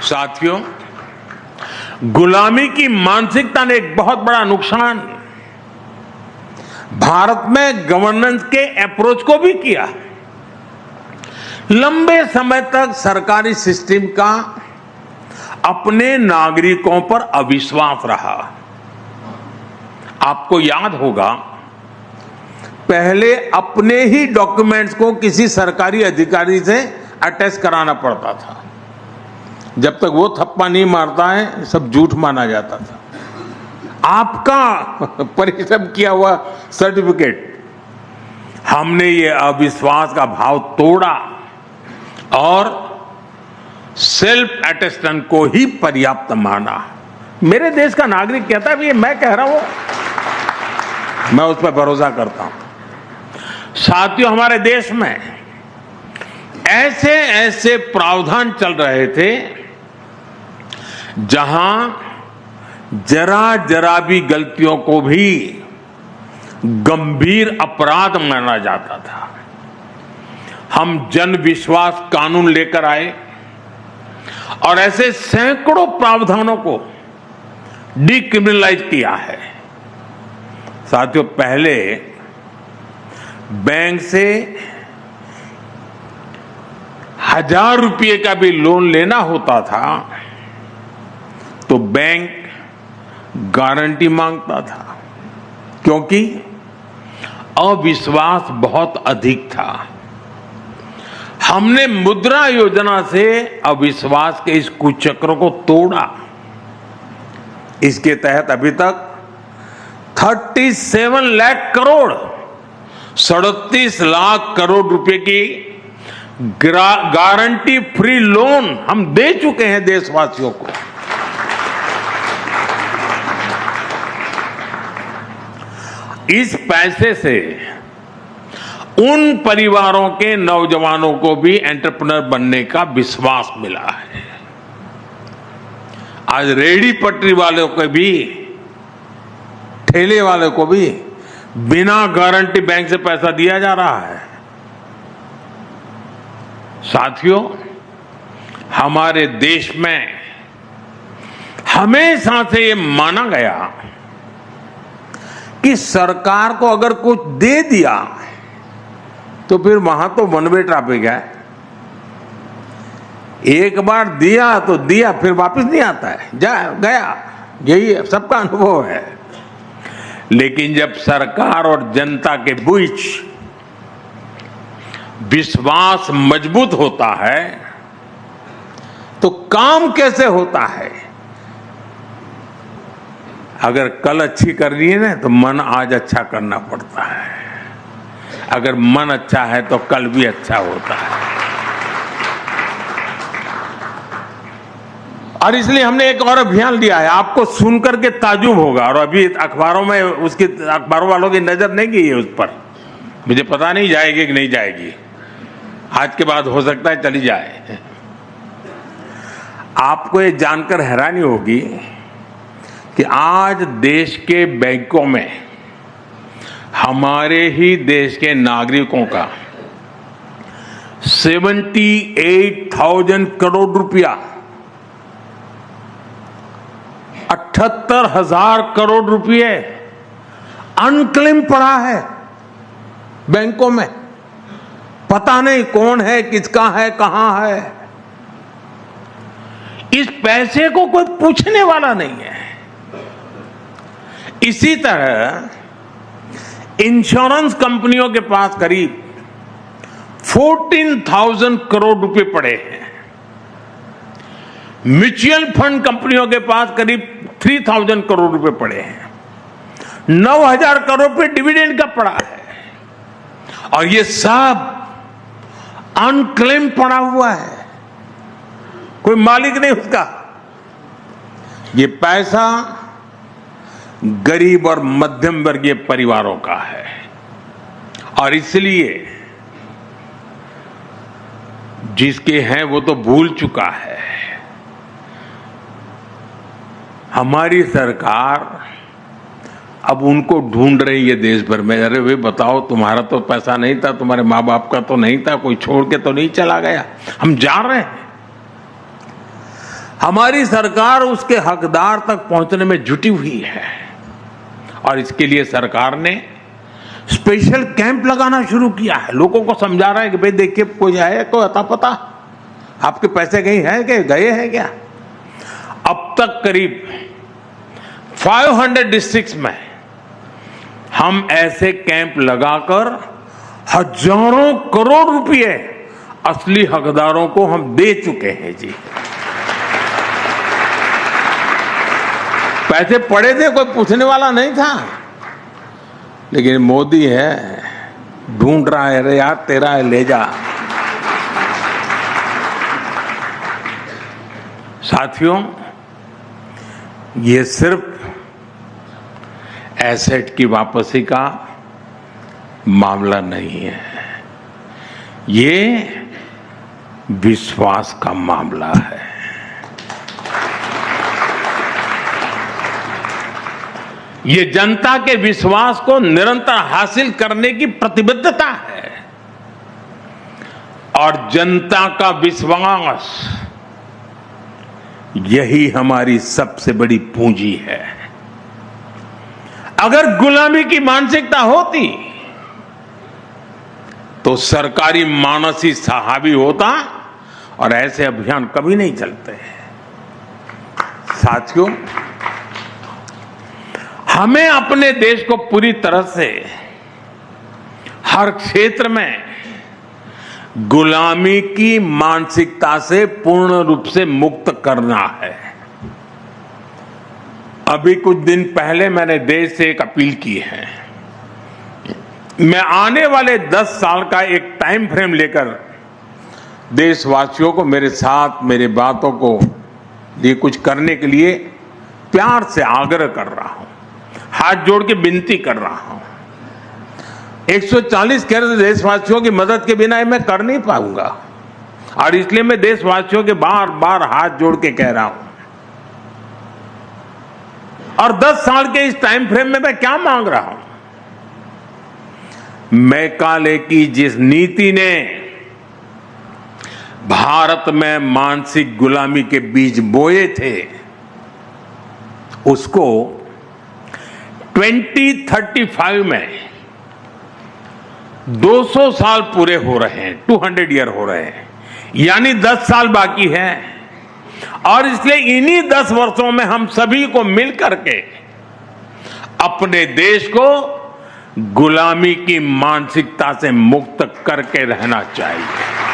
साथियों, गुलामी की मानसिकता ने एक बहुत बड़ा नुकसान भारत में गवर्नेंस के अप्रोच को भी किया। लंबे समय तक सरकारी सिस्टम का अपने नागरिकों पर अविश्वास रहा। आपको याद होगा, पहले अपने ही डॉक्यूमेंट्स को किसी सरकारी अधिकारी से अटैच कराना पड़ता था। जब तक वो थप्पा नहीं मारता है, सब झूठ माना जाता था। आपका परिश्रम किया हुआ सर्टिफिकेट, हमने ये अविश्वास का भाव तोड़ा और सेल्फ अटेस्टेंट को ही पर्याप्त माना। मेरे देश का नागरिक कहता है, ये मैं कह रहा हूं, मैं उस पर भरोसा करता हूं। साथियों, हमारे देश में ऐसे ऐसे प्रावधान चल रहे थे जहां जरा जरा भी गलतियों को भी गंभीर अपराध माना जाता था। हम जन विश्वास कानून लेकर आए और ऐसे सैकड़ों प्रावधानों को डिक्रिमिनलाइज किया है। साथियों, पहले बैंक से 1000 रुपये का भी लोन लेना होता था तो बैंक गारंटी मांगता था, क्योंकि अविश्वास बहुत अधिक था। हमने मुद्रा योजना से अविश्वास के इस कुचक्र को तोड़ा। इसके तहत अभी तक 37 लाख करोड़ 37 लाख करोड़ रुपए की गारंटी फ्री लोन हम दे चुके हैं देशवासियों को। इस पैसे से उन परिवारों के नौजवानों को भी एंटरप्रेन्योर बनने का विश्वास मिला है। आज रेहड़ी पटरी वालों को भी, ठेले वाले को भी बिना गारंटी बैंक से पैसा दिया जा रहा है। साथियों, हमारे देश में हमेशा से ये माना गया कि सरकार को अगर कुछ दे दिया तो फिर वहां तो वन वे ट्रैफिक है। एक बार दिया तो दिया, फिर वापस नहीं आता है, जा गया। यही सबका अनुभव है। लेकिन जब सरकार और जनता के बीच विश्वास मजबूत होता है तो काम कैसे होता है? अगर कल अच्छी करनी है ना, तो मन आज अच्छा करना पड़ता है। अगर मन अच्छा है तो कल भी अच्छा होता है। और इसलिए हमने एक और अभियान लिया है। आपको सुनकर के ताजुब होगा, और अभी अखबारों में उसकी, अखबारों वालों की नजर नहीं गई है उस पर। मुझे पता नहीं जाएगी कि नहीं जाएगी। आज के बाद हो सकता है चली जाए। आपको ये जानकर हैरानी होगी कि आज देश के बैंकों में हमारे ही देश के नागरिकों का 78,000 करोड़ रुपया, 78,000 करोड़ रुपये अनक्लेम पड़ा है बैंकों में। पता नहीं कौन है, किसका है, कहां है। इस पैसे को कोई पूछने वाला नहीं है। इसी तरह इंश्योरेंस कंपनियों के पास करीब 14,000 करोड़ रुपए पड़े हैं। म्यूचुअल फंड कंपनियों के पास करीब 3,000 करोड़ रुपए पड़े हैं। 9,000 करोड़ रुपए डिविडेंड का पड़ा है। और ये सब अनक्लेम पड़ा हुआ है, कोई मालिक नहीं उसका। ये पैसा गरीब और मध्यम वर्गीय परिवारों का है। और इसलिए जिसके हैं वो तो भूल चुका है। हमारी सरकार अब उनको ढूंढ रही है देश भर में। अरे वे बताओ, तुम्हारा तो पैसा नहीं था, तुम्हारे माँ बाप का तो नहीं था, कोई छोड़ के तो नहीं चला गया। हम जा रहे हैं। हमारी सरकार उसके हकदार तक पहुंचने में जुटी हुई है और इसके लिए सरकार ने स्पेशल कैंप लगाना शुरू किया है। लोगों को समझा रहा है कि भाई देखिए कोई है कोई अता पता आपके पैसे कहीं हैं कि गए हैं क्या। अब तक करीब 500 डिस्ट्रिक्ट्स में हम ऐसे कैंप लगाकर हजारों करोड़ रुपए असली हकदारों को हम दे चुके हैं जी। पैसे पड़े थे, कोई पूछने वाला नहीं था, लेकिन मोदी है ढूंढ रहा है, अरे यार तेरा है ले जा। साथियों, ये सिर्फ एसेट की वापसी का मामला नहीं है, ये विश्वास का मामला है। ये जनता के विश्वास को निरंतर हासिल करने की प्रतिबद्धता है और जनता का विश्वास यही हमारी सबसे बड़ी पूंजी है। अगर गुलामी की मानसिकता होती तो सरकारी मानस ही हावी होता और ऐसे अभियान कभी नहीं चलते। साथियों, हमें अपने देश को पूरी तरह से हर क्षेत्र में गुलामी की मानसिकता से पूर्ण रूप से मुक्त करना है। अभी कुछ दिन पहले मैंने देश से एक अपील की है। मैं आने वाले 10 साल का एक टाइम फ्रेम लेकर देशवासियों को मेरे साथ मेरे बातों को लिए कुछ करने के लिए प्यार से आग्रह कर रहा हूं, हाथ जोड़ के विनती कर रहा हूं। 140 करोड़ देशवासियों की मदद के बिना मैं कर नहीं पाऊंगा और इसलिए मैं देशवासियों के बार बार हाथ जोड़ के कह रहा हूं। और 10 साल के इस टाइम फ्रेम में मैं क्या मांग रहा हूं? मैकाले की जिस नीति ने भारत में मानसिक गुलामी के बीज बोए थे, उसको 2035 में 200 साल पूरे हो रहे हैं, 200 ईयर हो रहे हैं, यानी 10 साल बाकी है। और इसलिए इन्हीं 10 वर्षों में हम सभी को मिलकर के अपने देश को गुलामी की मानसिकता से मुक्त करके रहना चाहिए।